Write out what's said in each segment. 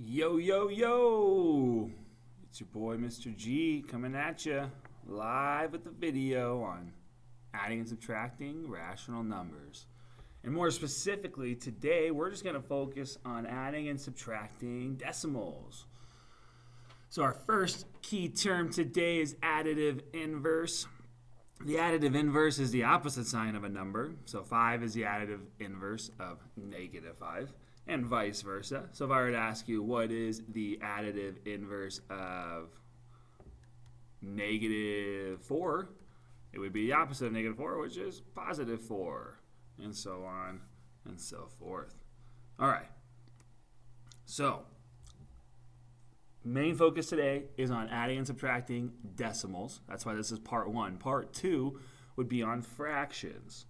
Yo, yo, yo! It's your boy, Mr. G, coming at you live with the video on adding and subtracting rational numbers. And more specifically, today we're just going to focus on adding and subtracting decimals. So, our first key term today is additive inverse. The additive inverse is the opposite sign of a number. So 5 is the additive inverse of negative 5, and vice versa. So if I were to ask you, what is the additive inverse of negative 4? It would be the opposite of negative 4, which is positive 4, and so on and so forth. All right. So main focus today is on adding and subtracting decimals. That's why this is part 1. Part 2 would be on fractions.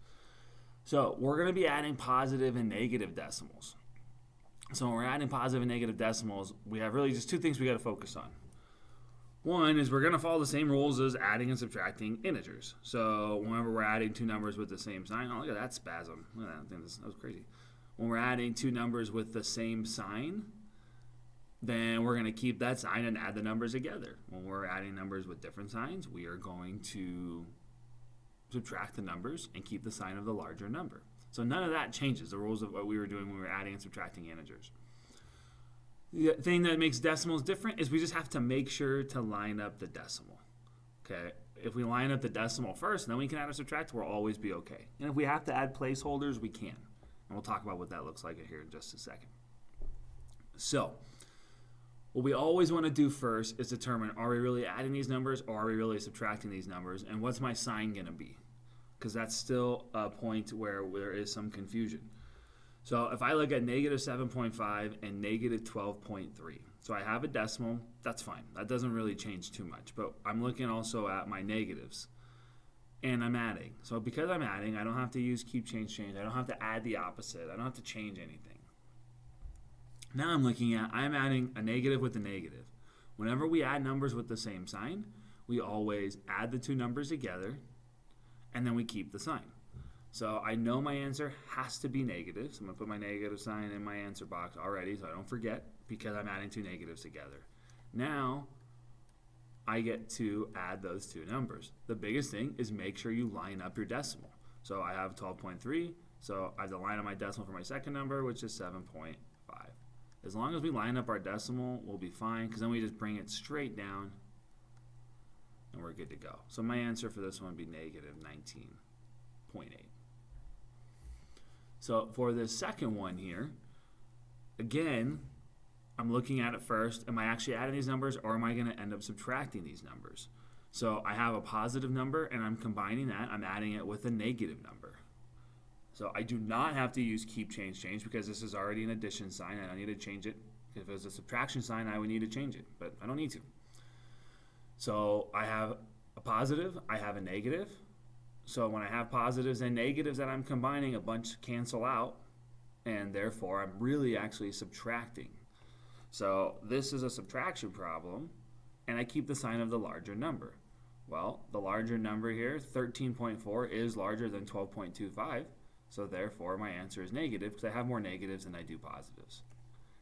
So we're going to be adding positive and negative decimals. So when we're adding positive and negative decimals, we have really just two things we got to focus on. One is we're going to follow the same rules as adding and subtracting integers. So whenever we're adding two numbers with the same sign, oh, look at that spasm. Look at that. That was crazy. When we're adding two numbers with the same sign, then we're going to keep that sign and add the numbers together. When we're adding numbers with different signs, we are going to subtract the numbers and keep the sign of the larger number. So none of that changes, the rules of what we were doing when we were adding and subtracting integers. The thing that makes decimals different is we just have to make sure to line up the decimal. Okay? If we line up the decimal first, then we can add or subtract, we'll always be okay. And if we have to add placeholders, we can. And we'll talk about what that looks like here in just a second. So what we always want to do first is determine, are we really adding these numbers or are we really subtracting these numbers, and what's my sign going to be? Because that's still a point where there is some confusion. So if I look at negative 7.5 and negative 12.3, so I have a decimal, that's fine. That doesn't really change too much. But I'm looking also at my negatives, and I'm adding. So because I'm adding, I don't have to use keep, change. I don't have to add the opposite. I don't have to change anything. Now I'm adding a negative with a negative. Whenever we add numbers with the same sign, we always add the two numbers together, and then we keep the sign. So I know my answer has to be negative, so I'm going to put my negative sign in my answer box already so I don't forget, because I'm adding two negatives together. Now I get to add those two numbers. The biggest thing is make sure you line up your decimal. So I have 12.3, so I have to line up my decimal for my second number, which is 7.5. As long as we line up our decimal, we'll be fine, because then we just bring it straight down and we're good to go. So my answer for this one would be negative 19.8. So for the second one here, again, I'm looking at it first. Am I actually adding these numbers, or am I going to end up subtracting these numbers? So I have a positive number and I'm combining that. I'm adding it with a negative number. So I do not have to use keep, change, because this is already an addition sign. I don't need to change it. If it was a subtraction sign, I would need to change it, but I don't need to. So I have a positive, I have a negative. So when I have positives and negatives that I'm combining, a bunch cancel out, and therefore I'm really actually subtracting. So this is a subtraction problem, and I keep the sign of the larger number. Well, the larger number here, 13.4, is larger than 12.25. So therefore, my answer is negative, because I have more negatives than I do positives.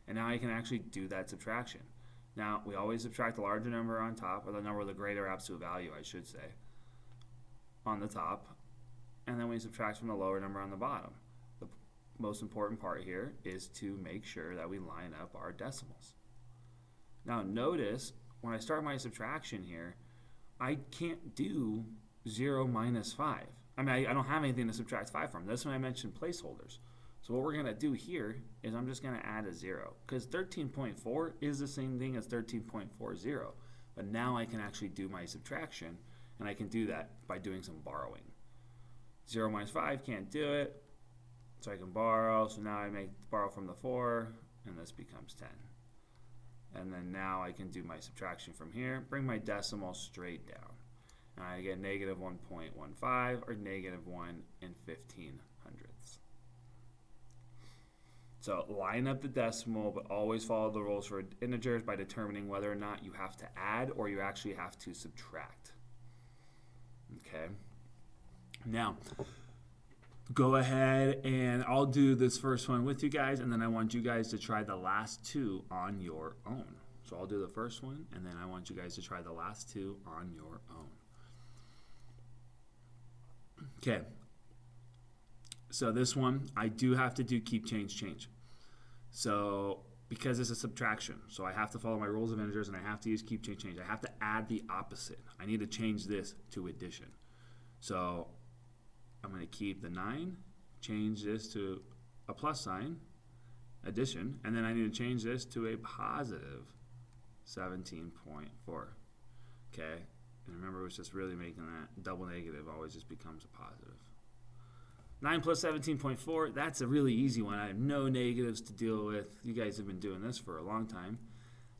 And now I can actually do that subtraction. Now, we always subtract the larger number on top, or the number with the greater absolute value, I should say, on the top. And then we subtract from the lower number on the bottom. The most important part here is to make sure that we line up our decimals. Now, notice, when I start my subtraction here, I can't do 0 minus 5. I mean, I don't have anything to subtract 5 from. That's when I mentioned placeholders. So what we're going to do here is I'm just going to add a 0, because 13.4 is the same thing as 13.40. But now I can actually do my subtraction, and I can do that by doing some borrowing. 0 minus 5, can't do it, so I can borrow. So now I borrow from the 4, and this becomes 10. And then now I can do my subtraction from here, bring my decimal straight down. And I get negative 1.15, or negative 1 and 15 hundredths. So line up the decimal, but always follow the rules for integers by determining whether or not you have to add or you actually have to subtract. Okay. Now, go ahead and I'll do this first one with you guys, and then I want you guys to try the last two on your own. So I'll do the first one, and then I want you guys to try the last two on your own. Okay. So this one, I do have to do keep, change, change. So because it's a subtraction, so I have to follow my rules of integers, and I have to use keep, change, change. I have to add the opposite. I need to change this to addition. So I'm going to keep the 9, change this to a plus sign, addition, and then I need to change this to a positive 17.4. Okay, and remember, it's just really making that double negative always just becomes a positive. 9 plus 17.4, that's a really easy one. I have no negatives to deal with. You guys have been doing this for a long time.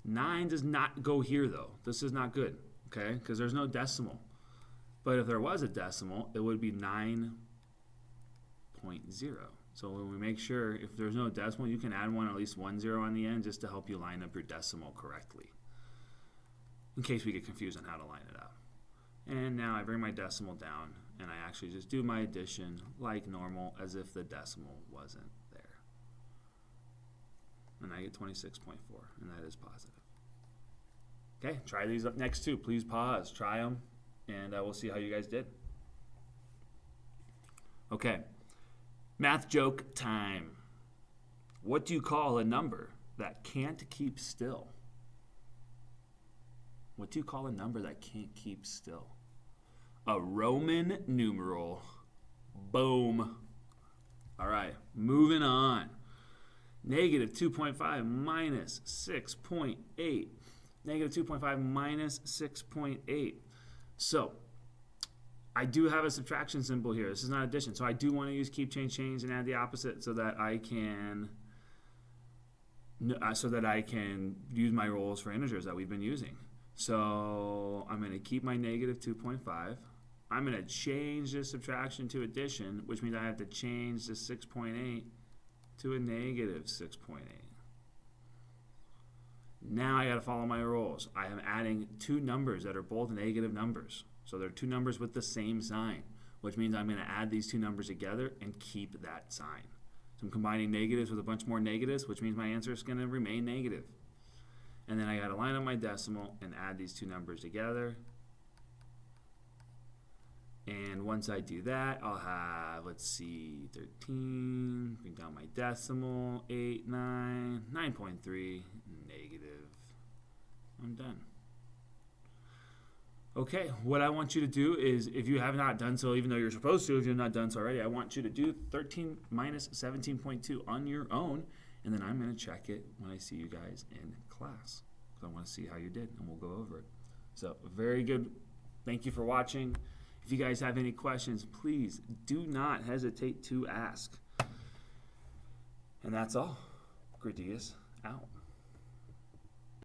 9 does not go here, though. This is not good, okay, because there's no decimal. But if there was a decimal, it would be 9.0. So when we make sure, if there's no decimal, you can add one, at least 1 0 on the end, just to help you line up your decimal correctly, in case we get confused on how to line it up. And now I bring my decimal down, and I actually just do my addition like normal, as if the decimal wasn't there. And I get 26.4, and that is positive. Okay, try these up next two. Please pause, try them, and we'll see how you guys did. Okay, math joke time. What do you call a number that can't keep still? What do you call a number that can't keep still? A Roman numeral. Boom. All right, moving on. Negative 2.5 minus 6.8. Negative 2.5 minus 6.8. So I do have a subtraction symbol here. This is not addition. So I do want to use keep, change, change, and add the opposite so that I can use my rules for integers that we've been using. So I'm going to keep my negative 2.5. I'm going to change this subtraction to addition, which means I have to change the 6.8 to a negative 6.8. Now I got to follow my rules. I am adding two numbers that are both negative numbers. So they're two numbers with the same sign, which means I'm going to add these two numbers together and keep that sign. So I'm combining negatives with a bunch more negatives, which means my answer is going to remain negative. And then I got to line up my decimal and add these two numbers together. And once I do that, I'll have, let's see, 13, bring down my decimal, 8, 9, 9.3, negative. I'm done. Okay, what I want you to do is, if you have not done so, even though you're supposed to, if you're not done so already, I want you to do 13 minus 17.2 on your own, and then I'm going to check it when I see you guys in class. So I want to see how you did, and we'll go over it. So, very good. Thank you for watching. If you guys have any questions, please do not hesitate to ask. And that's all. Gradius out.